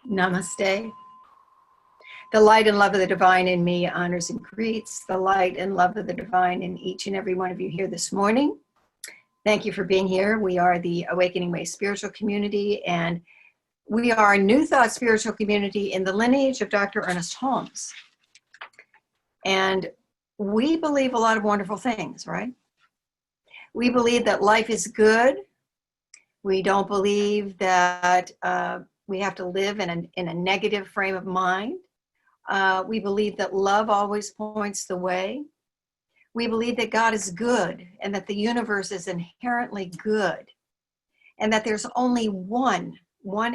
Namaste. The light and love of the divine in me honors and greets the light and love of the divine in each and every one of you here this morning. Thank you for being here. We are the Awakening Way Spiritual Community, and we are a New Thought spiritual community in the lineage of Dr. Ernest Holmes. And we believe a lot of wonderful things, right? We believe that life is good. We don't believe that we have to live in a negative frame of mind. We believe that love always points the way. We believe that God is good and that the universe is inherently good, and that there's only one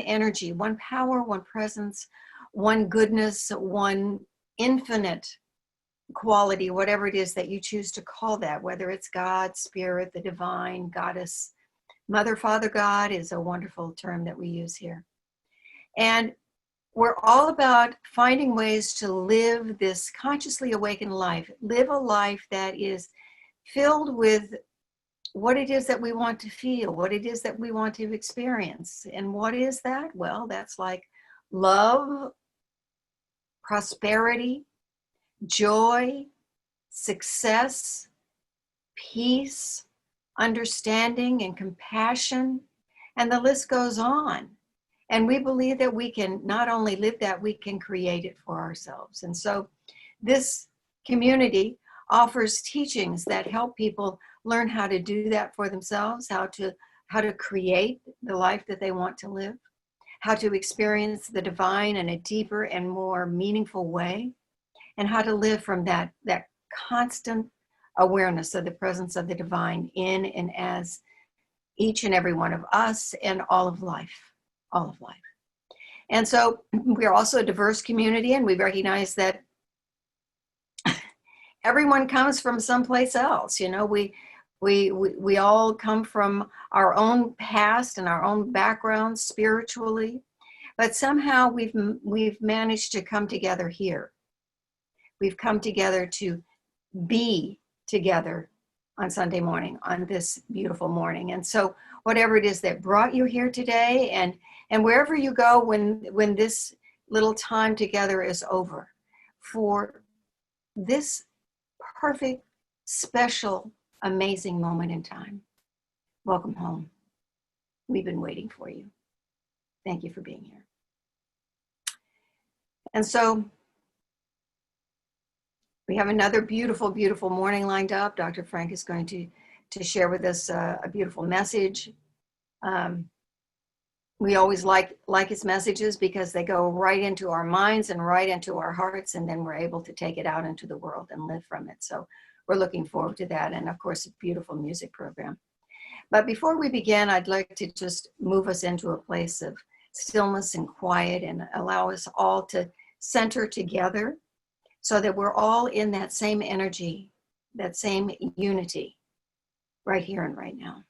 energy, one power, one presence, one goodness, one infinite quality, whatever it is that you choose to call that, whether it's God, Spirit, the divine, Goddess, Mother, Father, God is a wonderful term that we use here. And we're all about finding ways to live this consciously awakened life, live a life that is filled with what it is that we want to feel, what it is that we want to experience. And what is that? Well, that's like love, prosperity, joy, success, peace, understanding, and compassion, and the list goes on. And we believe that we can not only live that, we can create it for ourselves. And so this community offers teachings that help people learn how to do that for themselves, how to create the life that they want to live, how to experience the divine in a deeper and more meaningful way, and how to live from that constant awareness of the presence of the divine in and as each and every one of us and all of life. And so we're also a diverse community, and we recognize that everyone comes from someplace else. You know, we all come from our own past and our own backgrounds spiritually, but somehow we've managed to come together here. We've come together to be together on Sunday morning, on this beautiful morning. And so whatever it is that brought you here today, and wherever you go when this little time together is over, for this perfect, special, amazing moment in time, welcome home. We've been waiting for you. Thank you for being here. And so we have another beautiful, beautiful morning lined up. Dr. Frank is going to share with us a beautiful message. We always like his messages because they go right into our minds and right into our hearts, and then we're able to take it out into the world and live from it. So we're looking forward to that, and of course, a beautiful music program. But before we begin, I'd like to just move us into a place of stillness and quiet and allow us all to center together so that we're all in that same energy, that same unity right here and right now.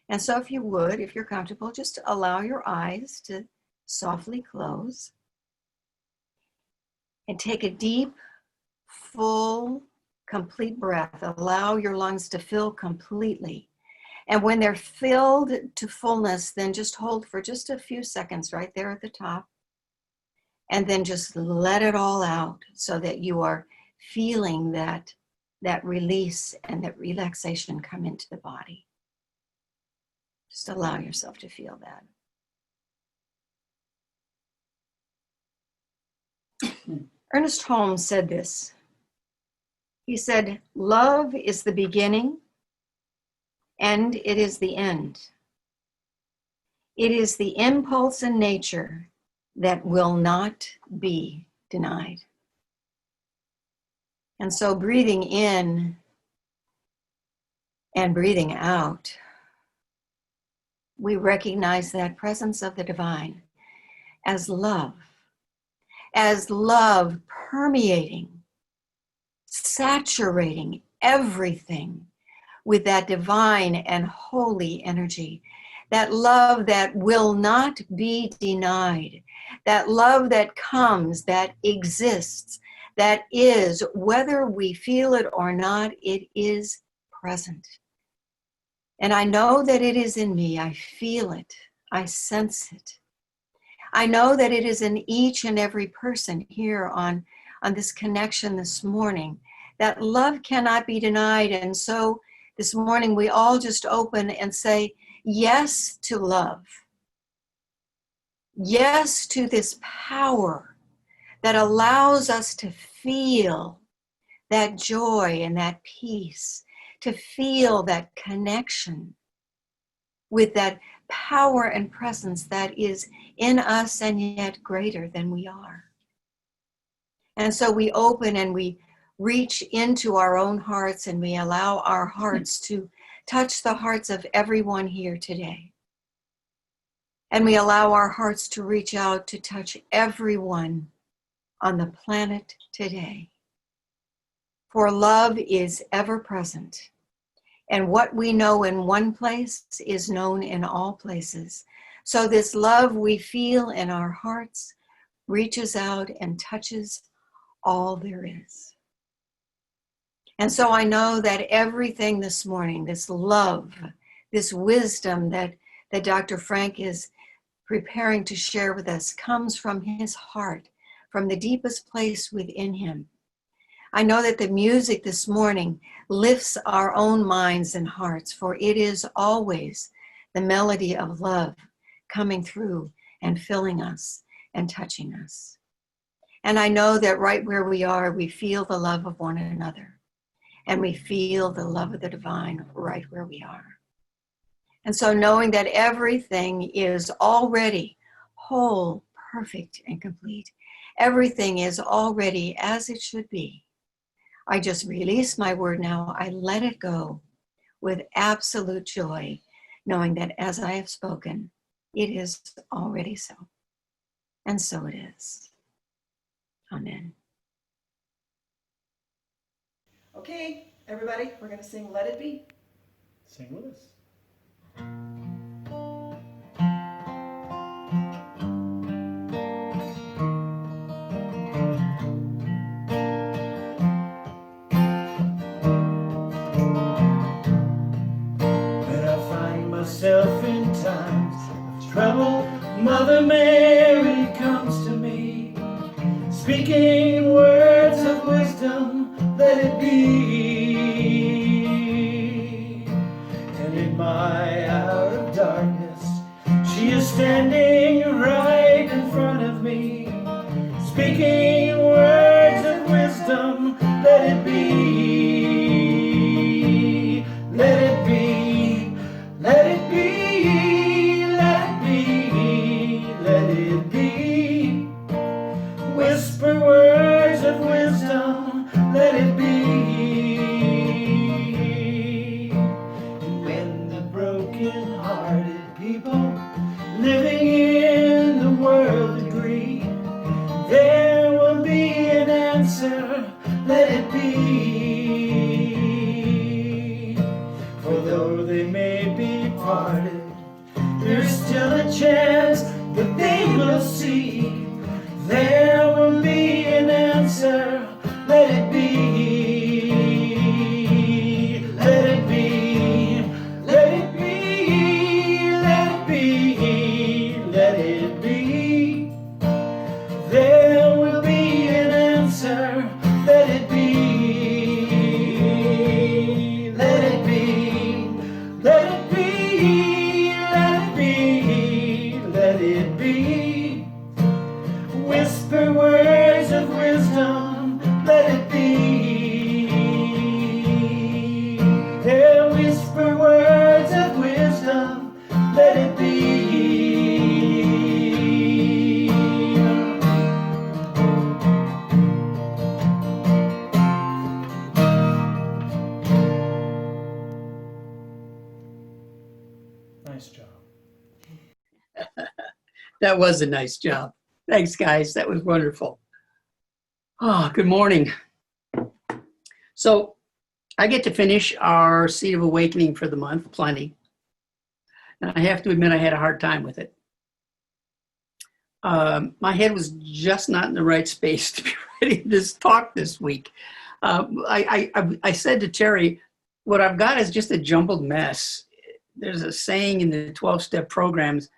And so if you would, if you're comfortable, just allow your eyes to softly close and take a deep, full, complete breath. Allow your lungs to fill completely. And when they're filled to fullness, then just hold for just a few seconds right there at the top. And then just let it all out so that you are feeling that release and that relaxation come into the body. Just allow yourself to feel that. Ernest Holmes said this. He said, "Love is the beginning and it is the end. It is the impulse in nature that will not be denied." And so breathing in and breathing out, we recognize that presence of the divine as love permeating, saturating everything with that divine and holy energy, that love that will not be denied, that love that comes, that exists, that is, whether we feel it or not, it is present. And I know that it is in me. I feel it. I sense it. I know that it is in each and every person here on this connection this morning that love cannot be denied. And so this morning we all just open and say yes to love. Yes to this power that allows us to feel that joy and that peace, to feel that connection with that power and presence that is in us and yet greater than we are. And so we open and we reach into our own hearts and we allow our hearts to touch the hearts of everyone here today. And we allow our hearts to reach out to touch everyone on the planet today. For love is ever present. And what we know in one place is known in all places. So this love we feel in our hearts reaches out and touches all there is. And so I know that everything this morning, this love, this wisdom that Dr. Frank is preparing to share with us comes from his heart, from the deepest place within him. I know that the music this morning lifts our own minds and hearts, for it is always the melody of love coming through and filling us and touching us. And I know that right where we are, we feel the love of one another, and we feel the love of the divine right where we are. And so knowing that everything is already whole, perfect, and complete, everything is already as it should be, I just release my word now. I let it go with absolute joy, knowing that as I have spoken, it is already so. And so it is. Amen. Okay, everybody, we're going to sing Let It Be. Sing with us. When I find myself in times of trouble, Mother Mary comes to me, speaking words of wisdom, let it be. And in my hour of darkness, she is standing right in front of me, speaking words of wisdom, let it be. Let it be, let it be, let it be, let it be. Whisper words of wisdom, let it be. And when the broken-hearted people living in the world agree, there will be an answer, let it be. For though they may be parted, there's still a chance that they will see. There will be an answer, let it be. Let it be, let it be, let it be, let it be. There will be an answer, let it be. Let it be, let it be, let it be, let it be. Whisper words of wisdom, let it be. There whisper words of wisdom, let it be. Nice job. That was a nice job. Thanks, guys. That was wonderful. Oh, good morning. So I get to finish our Seed of Awakening for the month, plenty. And I have to admit, I had a hard time with it. My head was just not in the right space to be ready to talk this week. I said to Terry, what I've got is just a jumbled mess. There's a saying in the 12-step programs,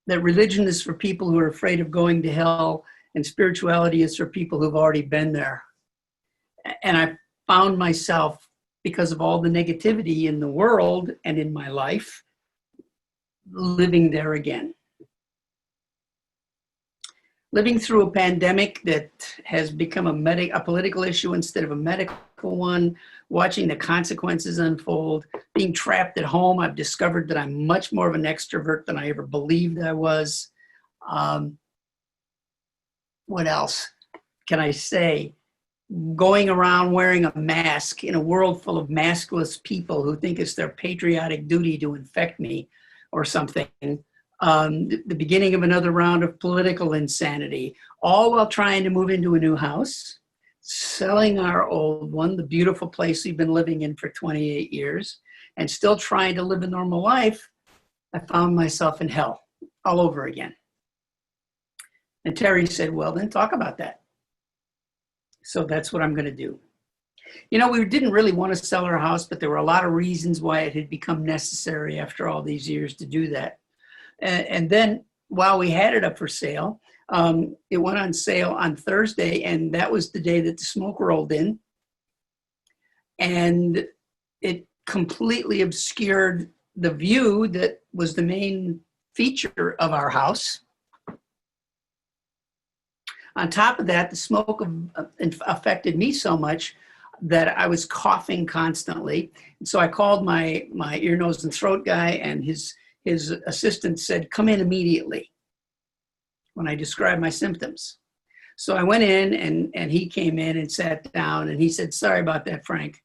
that religion is for people who are afraid of going to hell, and spirituality is for people who've already been there. And I found myself, because of all the negativity in the world and in my life, living there again. Living through a pandemic that has become a political issue instead of a medical one, watching the consequences unfold, being trapped at home. I've discovered that I'm much more of an extrovert than I ever believed I was. What else can I say? Going around wearing a mask in a world full of maskless people who think it's their patriotic duty to infect me or something. The beginning of another round of political insanity, all while trying to move into a new house, selling our old one, the beautiful place we've been living in for 28 years, and still trying to live a normal life. I found myself in hell all over again. And Terry said, well, then talk about that. So that's what I'm going to do. You know, we didn't really want to sell our house, but there were a lot of reasons why it had become necessary after all these years to do that. And then while we had it up for sale, it went on sale on Thursday, and that was the day that the smoke rolled in. And it completely obscured the view that was the main feature of our house. On top of that, the smoke affected me so much that I was coughing constantly. And so I called my ear, nose, and throat guy, and his assistant said, come in immediately when I described my symptoms. So I went in, and he came in and sat down, and he said, sorry about that, Frank.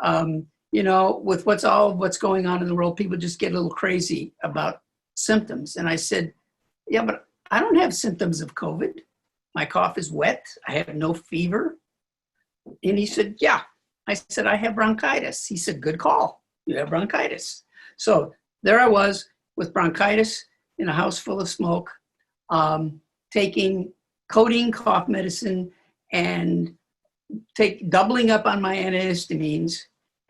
You know, with what's going on in the world, people just get a little crazy about symptoms. And I said, yeah, but I don't have symptoms of COVID. My cough is wet. I have no fever. And he said, yeah. I said, I have bronchitis. He said, good call. You have bronchitis. So there I was with bronchitis in a house full of smoke, taking codeine cough medicine and doubling up on my antihistamines.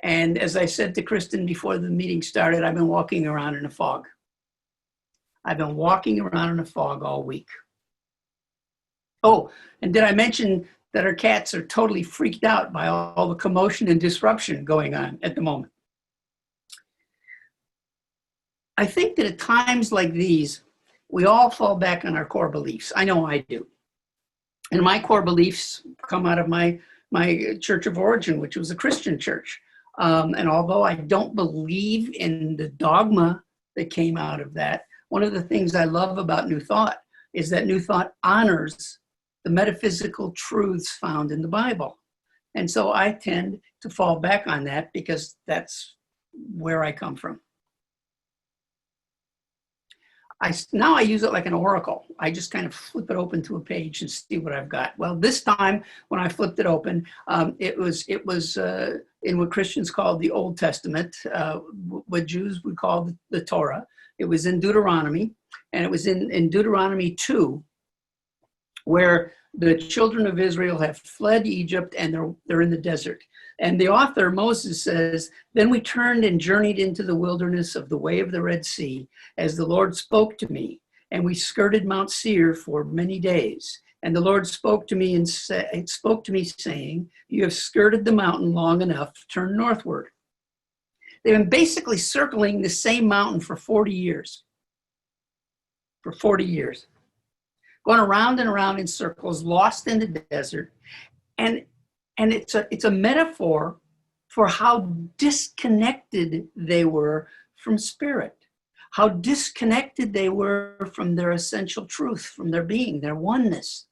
And as I said to Kristen before the meeting started, I've been walking around in a fog. I've been walking around in a fog all week. Oh, and did I mention that our cats are totally freaked out by all the commotion and disruption going on at the moment? I think that at times like these, we all fall back on our core beliefs. I know I do. And my core beliefs come out of my church of origin, which was a Christian church. And although I don't believe in the dogma that came out of that, one of the things I love about New Thought is that New Thought honors the metaphysical truths found in the Bible. And so I tend to fall back on that because that's where I come from. Now I use it like an oracle. I just kind of flip it open to a page and see what I've got. Well, this time when I flipped it open, it was in what Christians call the Old Testament, what Jews would call the Torah. It was in Deuteronomy, and it was in Deuteronomy 2, where the children of Israel have fled Egypt and they're in the desert. And the author, Moses, says, then we turned and journeyed into the wilderness of the way of the Red Sea, as the Lord spoke to me. And we skirted Mount Seir for many days. And the Lord spoke to me saying, you have skirted the mountain long enough, turn northward. They've been basically circling the same mountain for 40 years. For 40 years. Going around and around in circles, lost in the desert. And it's a metaphor for how disconnected they were from spirit, how disconnected they were from their essential truth, from their being, their oneness.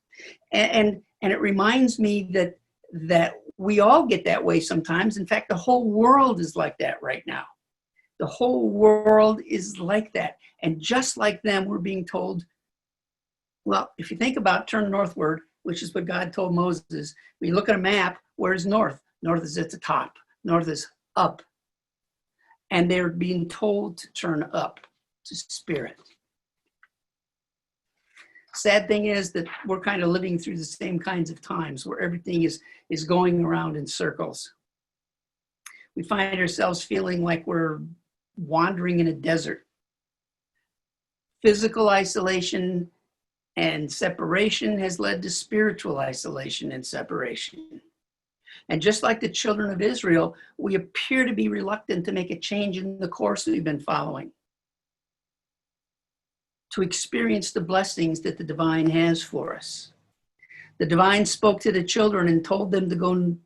And it reminds me that we all get that way sometimes. In fact, the whole world is like that right now. The whole world is like that. And just like them, we're being told, well, if you think about turn northward, which is what God told Moses, when you look at a map, where's north? North is at the top. North is up. And they're being told to turn up to spirit. Sad thing is that we're kind of living through the same kinds of times where everything is going around in circles. We find ourselves feeling like we're wandering in a desert, Physical isolation and separation has led to spiritual isolation and separation. And just like the children of Israel, we appear to be reluctant to make a change in the course we've been following, to experience the blessings that the divine has for us. The divine spoke to the children and told them to go,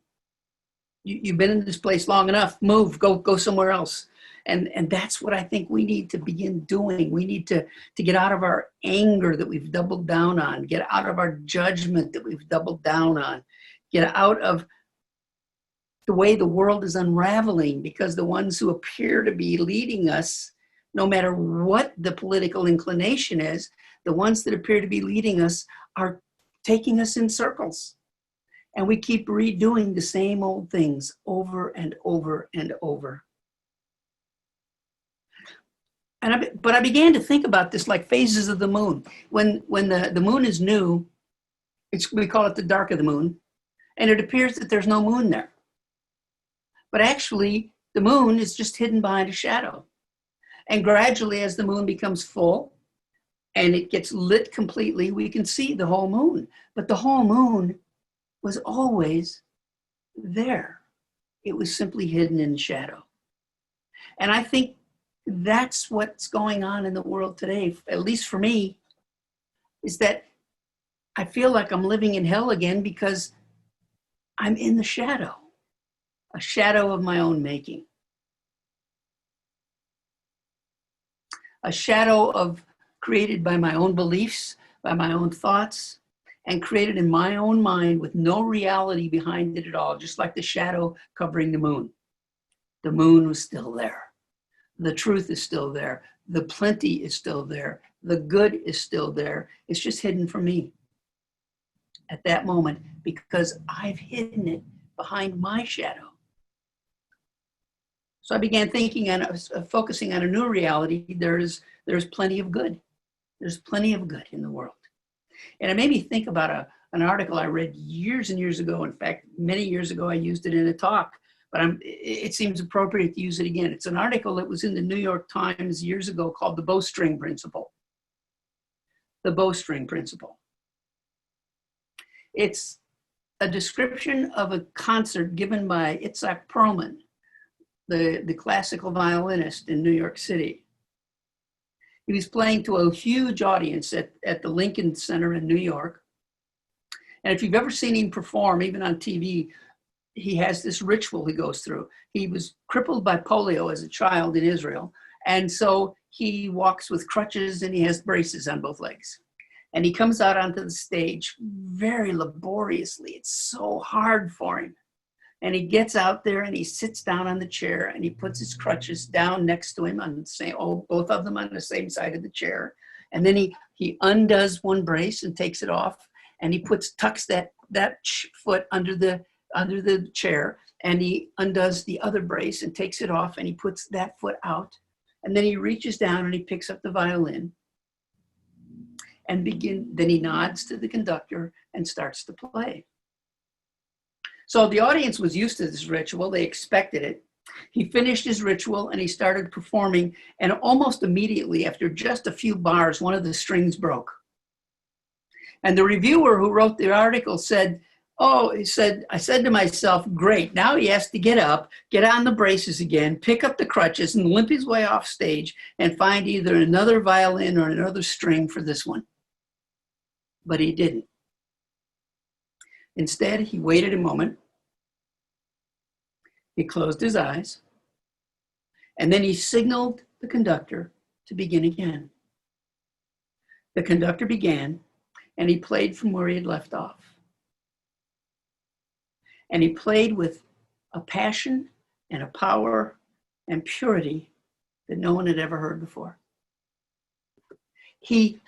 you've been in this place long enough, move, go somewhere else. And that's what I think we need to begin doing. We need to get out of our anger that we've doubled down on, get out of our judgment that we've doubled down on, get out of the way the world is unraveling, because the ones who appear to be leading us, no matter what the political inclination is, the ones that appear to be leading us are taking us in circles. And we keep redoing the same old things over and over and over. But I began to think about this like phases of the moon. When the moon is new, we call it the dark of the moon, and it appears that there's no moon there. But actually, the moon is just hidden behind a shadow. And gradually, as the moon becomes full and it gets lit completely, we can see the whole moon. But the whole moon was always there. It was simply hidden in shadow. And I think that's what's going on in the world today, at least for me, is that I feel like I'm living in hell again because I'm in the shadow, a shadow of my own making. A shadow created by my own beliefs, by my own thoughts, and created in my own mind with no reality behind it at all, just like the shadow covering the moon. The moon was still there. The truth is still there. The plenty is still there. The good is still there. It's just hidden from me at that moment because I've hidden it behind my shadow. So I began thinking and focusing on a new reality. There's plenty of good. There's plenty of good in the world. And it made me think about an article I read years and years ago. In fact, many years ago, I used it in a talk, but it seems appropriate to use it again. It's an article that was in the New York Times years ago called The Bowstring Principle. The Bowstring Principle. It's a description of a concert given by Itzhak Perlman, the classical violinist in New York City. He was playing to a huge audience at the Lincoln Center in New York. And if you've ever seen him perform, even on TV, he has this ritual he goes through. He was crippled by polio as a child in Israel. And so he walks with crutches and he has braces on both legs. And he comes out onto the stage very laboriously. It's so hard for him. And he gets out there and he sits down on the chair and he puts his crutches down next to him on the same, both of them on the same side of the chair. And then he undoes one brace and takes it off, and he tucks that foot under the chair, and he undoes the other brace and takes it off, and he puts that foot out. And then he reaches down and he picks up the violin and then he nods to the conductor and starts to play. So the audience was used to this ritual. They expected it. He finished his ritual and he started performing, and almost immediately, after just a few bars, one of the strings broke. And the reviewer who wrote the article said, I said to myself, great, now he has to get up, get on the braces again, pick up the crutches and limp his way off stage and find either another violin or another string for this one. But he didn't. Instead, he waited a moment. He closed his eyes, and then he signaled the conductor to begin again. The conductor began, and he played from where he had left off. And he played with a passion and a power and purity that no one had ever heard before. He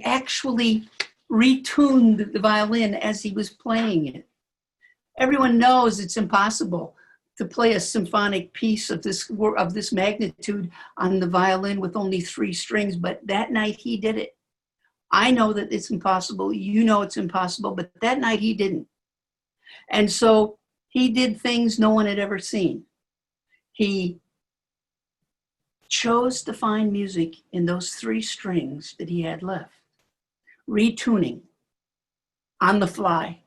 actually retuned the violin as he was playing it. Everyone knows it's impossible to play a symphonic piece of this magnitude on the violin with only 3 strings, but that night he did it. I know that it's impossible. You know it's impossible, but that night he didn't. And so he did things no one had ever seen. He chose to find music in those 3 strings that he had left, retuning on the fly,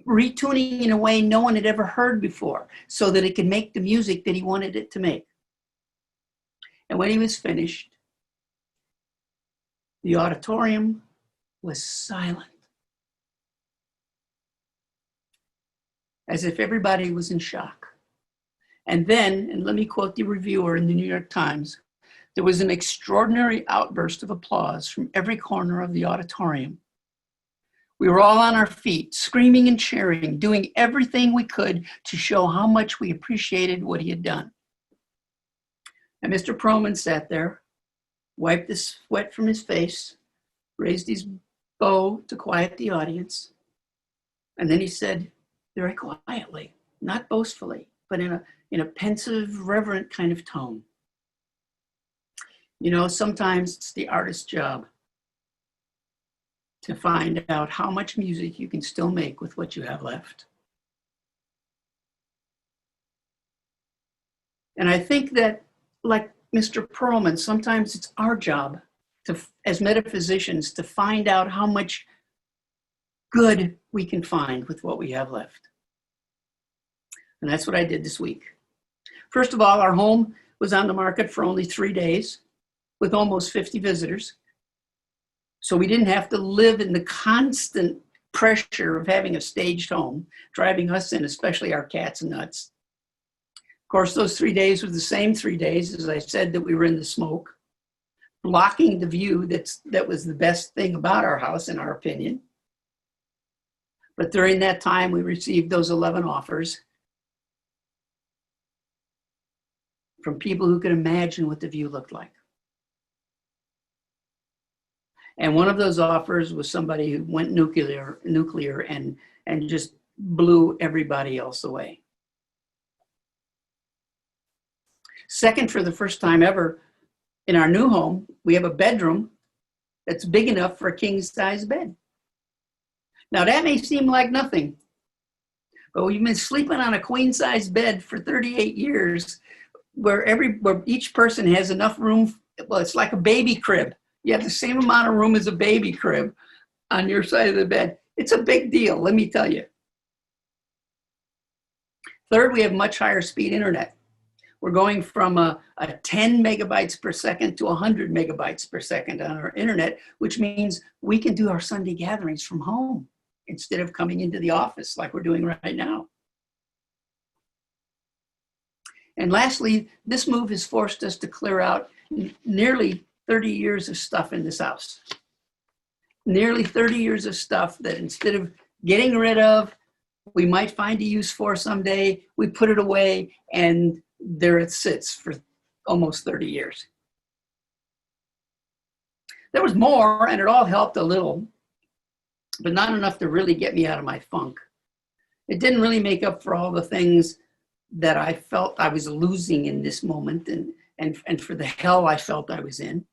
retuning in a way no one had ever heard before so that it could make the music that he wanted it to make. And when he was finished, the auditorium was silent, as if everybody was in shock. And then, and let me quote the reviewer in the New York Times, there was an extraordinary outburst of applause from every corner of the auditorium. We were all on our feet, screaming and cheering, doing everything we could to show how much we appreciated what he had done. And Mr. Perlman sat there, wiped the sweat from his face, raised his bow to quiet the audience, and then he said very quietly, not boastfully, but in a pensive, reverent kind of tone, you know, sometimes it's the artist's job to find out how much music you can still make with what you have left. And I think that, like Mr. Perlman, sometimes it's our job to, as metaphysicians, to find out how much good we can find with what we have left. And that's what I did this week. First of all, our home was on the market for only 3 days with almost 50 visitors. So we didn't have to live in the constant pressure of having a staged home, driving us in, especially our cats and nuts. Of course, those 3 days were the same 3 days, as I said, that we were in the smoke, blocking the view that was the best thing about our house, in our opinion. But during that time, we received those 11 offers from people who could imagine what the view looked like. And one of those offers was somebody who went nuclear and just blew everybody else away. Second, for the first time ever, in our new home, we have a bedroom that's big enough for a king-size bed. Now that may seem like nothing, but we've been sleeping on a queen-size bed for 38 years where each person has enough room. Well, it's like a baby crib. You have the same amount of room as a baby crib on your side of the bed. It's a big deal, let me tell you. Third, we have much higher speed internet. We're going from a 10 megabytes per second to 100 megabytes per second on our internet, which means we can do our Sunday gatherings from home instead of coming into the office like we're doing right now. And lastly, this move has forced us to clear out nearly 30 years of stuff in this house. Nearly 30 years of stuff that instead of getting rid of, we might find a use for someday, we put it away and there it sits for almost 30 years. There was more and it all helped a little, but not enough to really get me out of my funk. It didn't really make up for all the things that I felt I was losing in this moment and for the hell I felt I was in.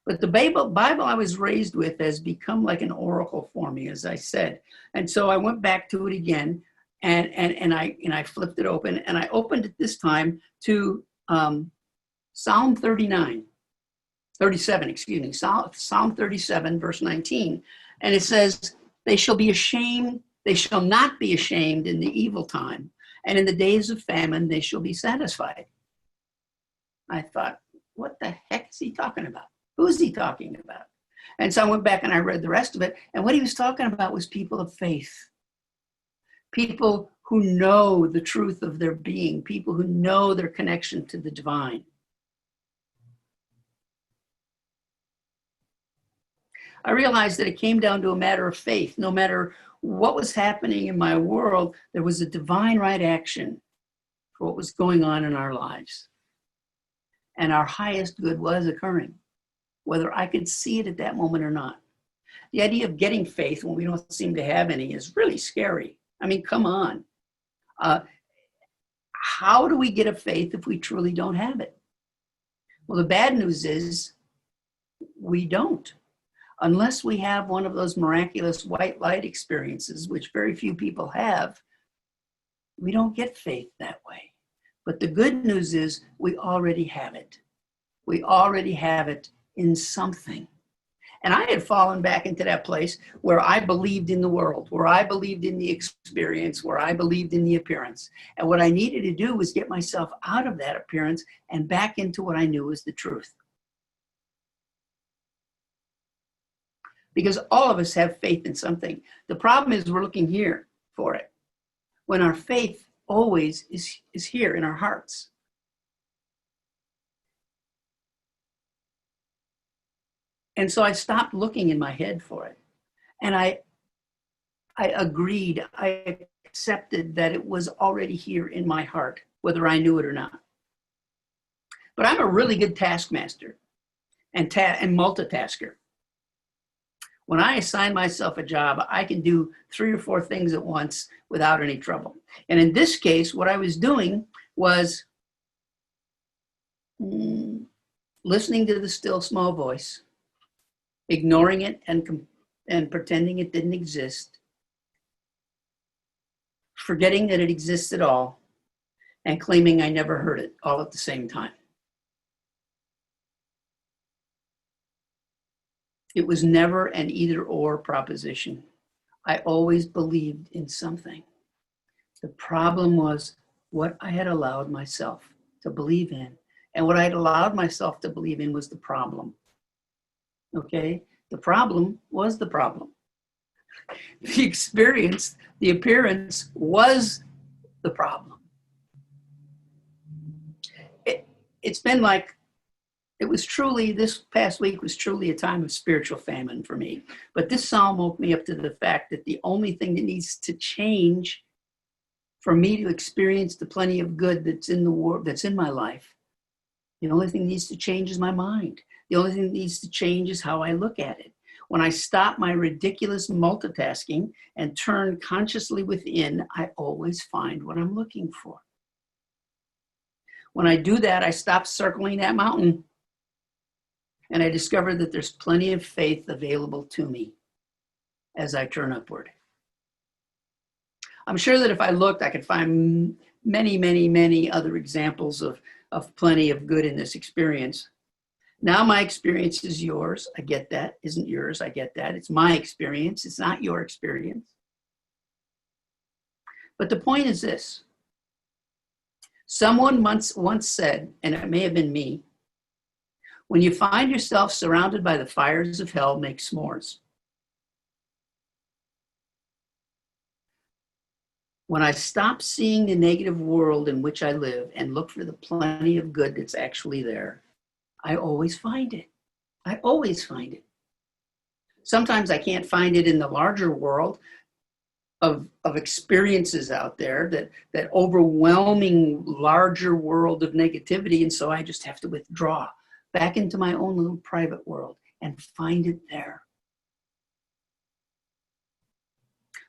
But the Bible I was raised with has become like an oracle for me, as I said. And so I went back to it again and I flipped it open and I opened it this time to Psalm 37, Psalm 37, verse 19. And it says, they shall not be ashamed in the evil time. And in the days of famine, they shall be satisfied. I thought, what the heck is he talking about? Who's he talking about? And so I went back and I read the rest of it. And what he was talking about was people of faith. People who know the truth of their being. People who know their connection to the divine. I realized that it came down to a matter of faith. No matter what was happening in my world, there was a divine right action for what was going on in our lives. And our highest good was occurring, whether I could see it at that moment or not. The idea of getting faith when we don't seem to have any is really scary. I mean, come on. How do we get a faith if we truly don't have it? Well, the bad news is we don't. Unless we have one of those miraculous white light experiences, which very few people have, we don't get faith that way. But the good news is we already have it. We already have it in something. And I had fallen back into that place where I believed in the world, where I believed in the experience, where I believed in the appearance. And what I needed to do was get myself out of that appearance and back into what I knew was the truth. Because all of us have faith in something. The problem is we're looking here for it, when our faith always is here in our hearts. And so I stopped looking in my head for it. And I agreed, I accepted that it was already here in my heart, whether I knew it or not. But I'm a really good taskmaster and multitasker. When I assign myself a job, I can do 3 or 4 things at once without any trouble. And in this case, what I was doing was listening to the still small voice, ignoring it and pretending it didn't exist, forgetting that it exists at all, and claiming I never heard it all at the same time. It was never an either-or proposition. I always believed in something. The problem was what I had allowed myself to believe in. And what I had allowed myself to believe in was the problem. Okay? The problem was the problem. The experience, the appearance was the problem. It's been like, this past week was truly a time of spiritual famine for me. But this psalm woke me up to the fact that the only thing that needs to change for me to experience the plenty of good that's in the world, that's in my life, the only thing that needs to change is my mind. The only thing that needs to change is how I look at it. When I stop my ridiculous multitasking and turn consciously within, I always find what I'm looking for. When I do that, I stop circling that mountain. And I discovered that there's plenty of faith available to me as I turn upward. I'm sure that if I looked, I could find many, many, many other examples of plenty of good in this experience. Now my experience is yours. I get that. Isn't yours. I get that. It's my experience. It's not your experience. But the point is this. Someone once said, and it may have been me, when you find yourself surrounded by the fires of hell, make s'mores. When I stop seeing the negative world in which I live and look for the plenty of good that's actually there, I always find it. I always find it. Sometimes I can't find it in the larger world of experiences out there, that overwhelming larger world of negativity, and so I just have to withdraw back into my own little private world and find it there.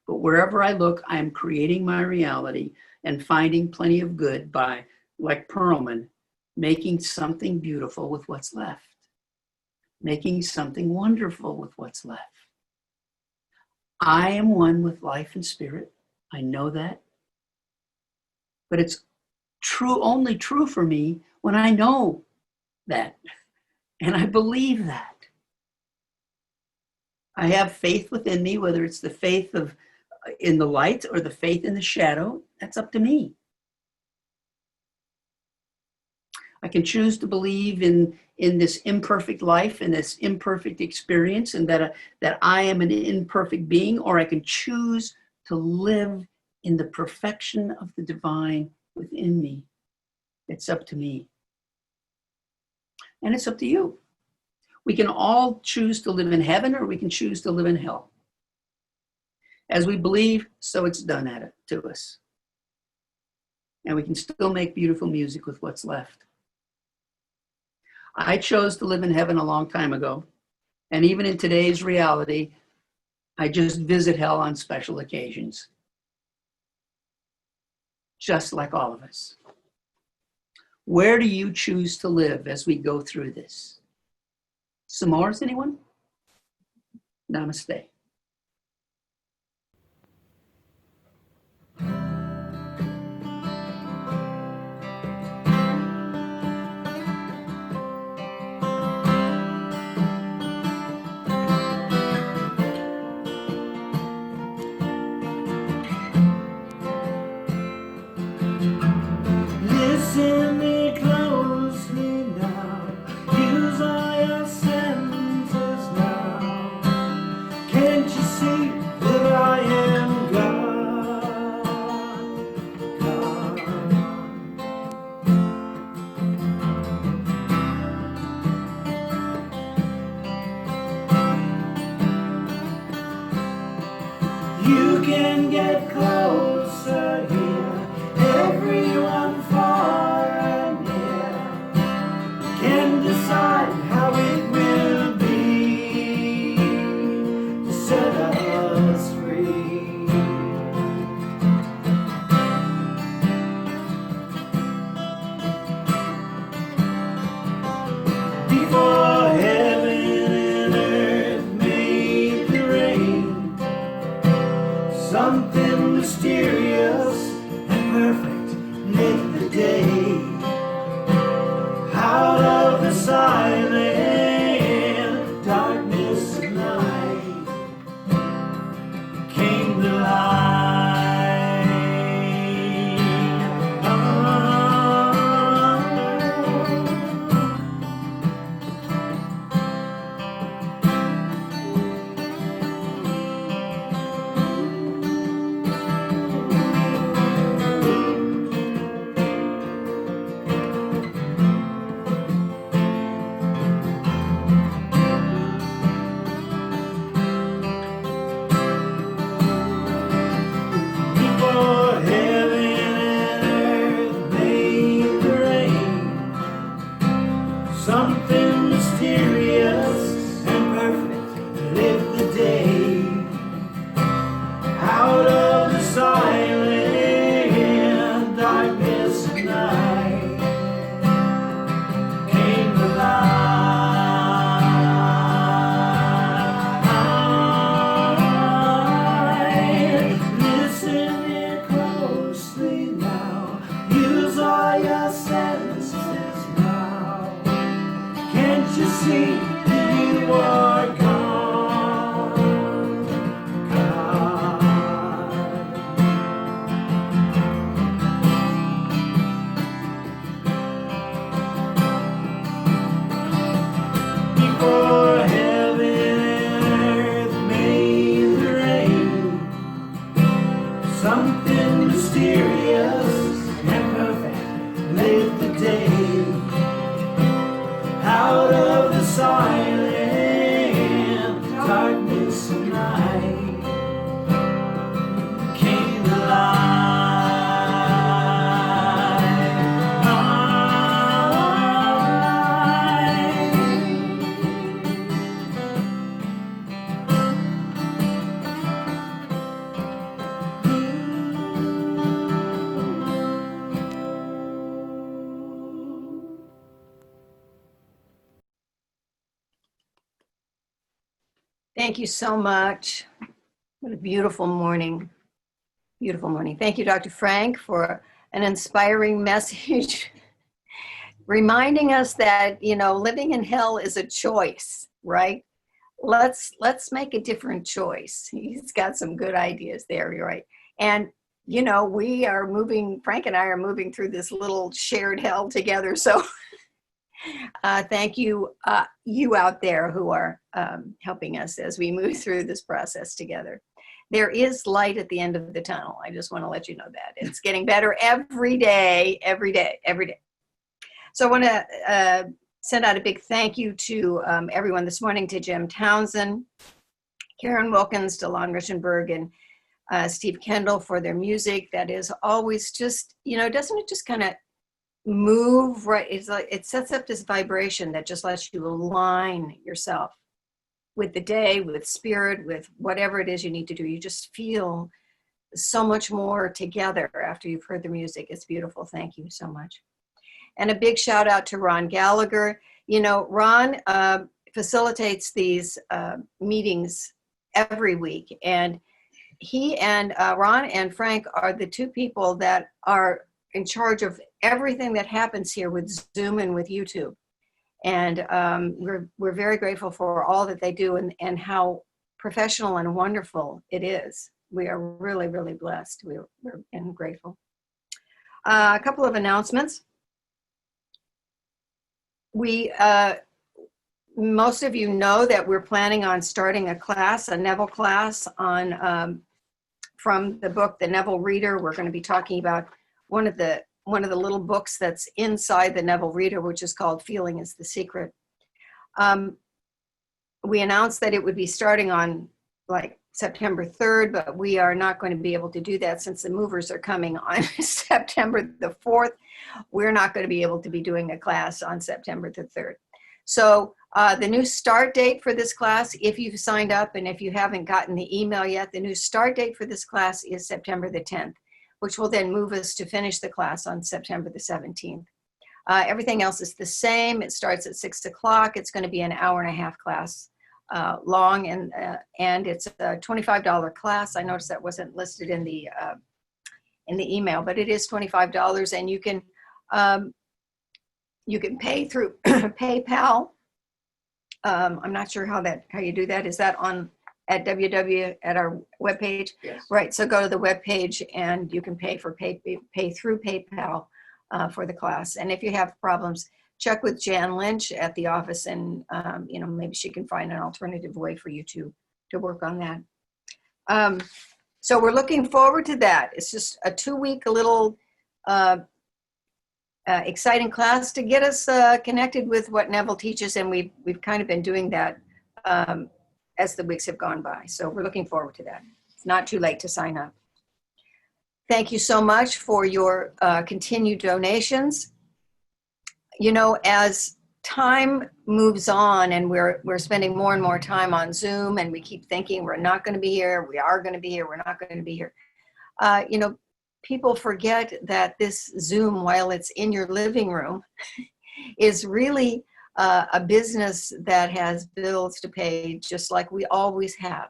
But wherever I look, I am creating my reality and finding plenty of good by, like Perlman, making something beautiful with what's left, making something wonderful with what's left. I am one with life and spirit. I know that. But it's only true for me when I know that. And I believe that. I have faith within me, whether it's the faith in the light or the faith in the shadow, that's up to me. I can choose to believe in this imperfect life and this imperfect experience, and that I am an imperfect being, or I can choose to live in the perfection of the divine within me. It's up to me. And it's up to you. We can all choose to live in heaven, or we can choose to live in hell. As we believe, so it's done to us. And we can still make beautiful music with what's left. I chose to live in heaven a long time ago. And even in today's reality, I just visit hell on special occasions. Just like all of us. Where do you choose to live as we go through this? S'mores, anyone? Namaste. can get closer here. Everyone far and near can decide how it will be to set us free. Before heaven and earth made the rain, something mysterious and perfect lit the day. Out of the silent darkness of night came the light. Before heaven and earth made the rain, something mysterious and perfect lit the day. Out of the silent darkness of night came the light. Listen here closely now. Use all your senses now. Can't you see that you are gone? Before heaven and earth made the rain, something mysterious and perfect lit the day. Out of the silent darkness of night came the light. Thank you so much. What a beautiful morning. Beautiful morning. Thank you, Dr. Frank, for an inspiring message, reminding us that, you know, living in hell is a choice, right? Let's make a different choice. He's got some good ideas there, you're right. And, you know, we are moving, Frank and I are moving through this little shared hell together. So thank you, you out there who are helping us as we move through this process together. There is light at the end of the tunnel. I just want to let you know that. It's getting better every day, every day, every day. So I want to send out a big thank you to everyone this morning, to Jim Townsend, Karen Wilkins, Delon Richenberg, and Steve Kendall for their music. That is always just, you know, doesn't it just kind of move right? It's like it sets up this vibration that just lets you align yourself with the day, with spirit, with whatever it is you need to do. You just feel so much more together after you've heard the music. It's beautiful. Thank you so much. And a big shout out to Ron Gallagher. You know, Ron facilitates these meetings every week, and he and Ron and Frank are the two people that are in charge of everything that happens here with Zoom and with YouTube. And we're very grateful for all that they do and how professional and wonderful it is. We are really, really blessed. We're and grateful. A couple of announcements. We, most of you know that we're planning on starting a class, a Neville class on, from the book, The Neville Reader. We're going to be talking about one of the little books that's inside the Neville Reader, which is called Feeling is the Secret. We announced that it would be starting on like September 3rd, but we are not going to be able to do that since the movers are coming on September the 4th. We're not going to be able to be doing a class on September the 3rd. So the new start date for this class, if you've signed up and if you haven't gotten the email yet, the new start date for this class is September the 10th, which will then move us to finish the class on September the 17th. Everything else is the same. It starts at 6 o'clock. It's going to be an hour-and-a-half class long, and it's a $25 class. I noticed that wasn't listed in the email, but it is $25, and you can pay through PayPal. I'm not sure how you do that. Is that on at our webpage? Yes. Right. So go to the webpage and you can pay through PayPal for the class. And if you have problems, check with Jan Lynch at the office, and maybe she can find an alternative way for you to work on that. So we're looking forward to that. It's just a 2-week little exciting class to get us connected with what Neville teaches, and we've kind of been doing that as the weeks have gone by. So we're looking forward to that. It's not too late to sign up. Thank you so much for your continued donations. As time moves on and we're spending more and more time on Zoom, and we keep thinking we're not going to be here, we are going to be here, we're not going to be here. People forget that this Zoom, while it's in your living room, is really a business that has bills to pay, just like we always have.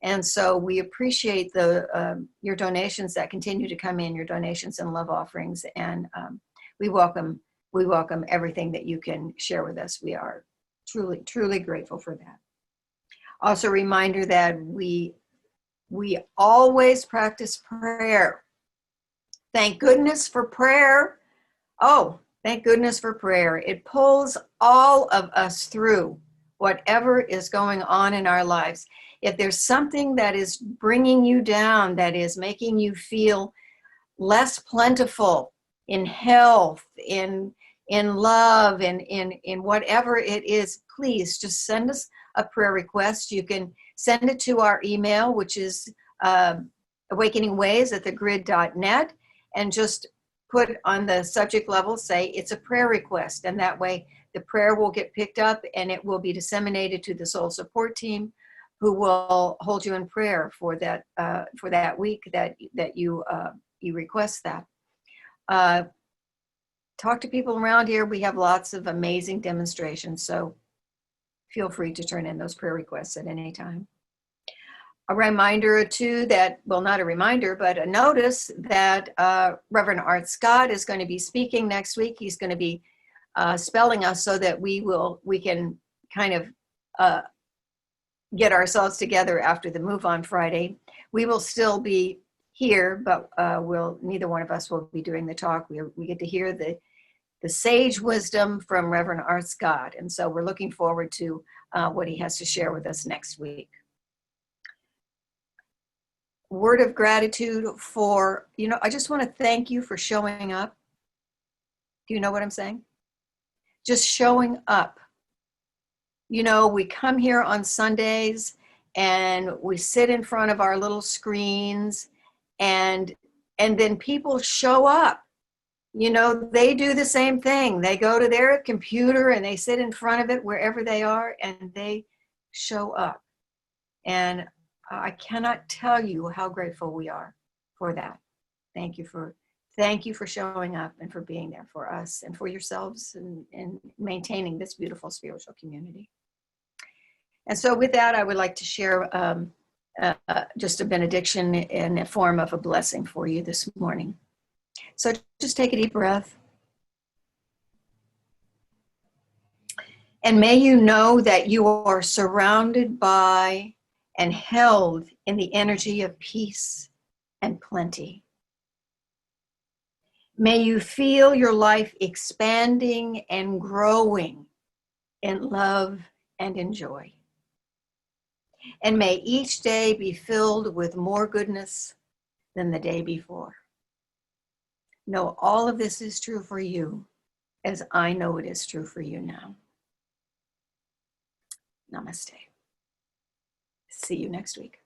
And so we appreciate your donations that continue to come in, your donations and love offerings, and we welcome everything that you can share with us. We are truly, truly grateful for that. Also, a reminder that we always practice prayer. Thank goodness for prayer. Oh, thank goodness for prayer. It pulls all of us through whatever is going on in our lives. If there's something that is bringing you down, that is making you feel less plentiful in health, in love, in whatever it is, please just send us a prayer request. You can send it to our email, which is awakeningways@thegrid.net, and just put on the subject level, say it's a prayer request, and that way the prayer will get picked up and it will be disseminated to the soul support team, who will hold you in prayer for that week that you request that. Talk to people around here. We have lots of amazing demonstrations, so feel free to turn in those prayer requests at any time. A reminder too that, well, not a reminder, but a notice that Reverend Art Scott is going to be speaking next week. He's going to be spelling us so that we can kind of get ourselves together after the move on Friday. We will still be here, but neither one of us will be doing the talk. We get to hear the sage wisdom from Reverend Art Scott, and so we're looking forward to what he has to share with us next week. Word of gratitude for, I just want to thank you for showing up. Do you know what I'm saying? Just showing up. We come here on Sundays and we sit in front of our little screens, and then people show up. They do the same thing. They go to their computer and they sit in front of it wherever they are, and they show up. And I cannot tell you how grateful we are for that. Thank you for showing up and for being there for us and for yourselves and maintaining this beautiful spiritual community. And so with that, I would like to share just a benediction in a form of a blessing for you this morning. So just take a deep breath. And may you know that you are surrounded by and held in the energy of peace and plenty. May you feel your life expanding and growing in love and in joy. And may each day be filled with more goodness than the day before. Know all of this is true for you, as I know it is true for you now. Namaste. See you next week.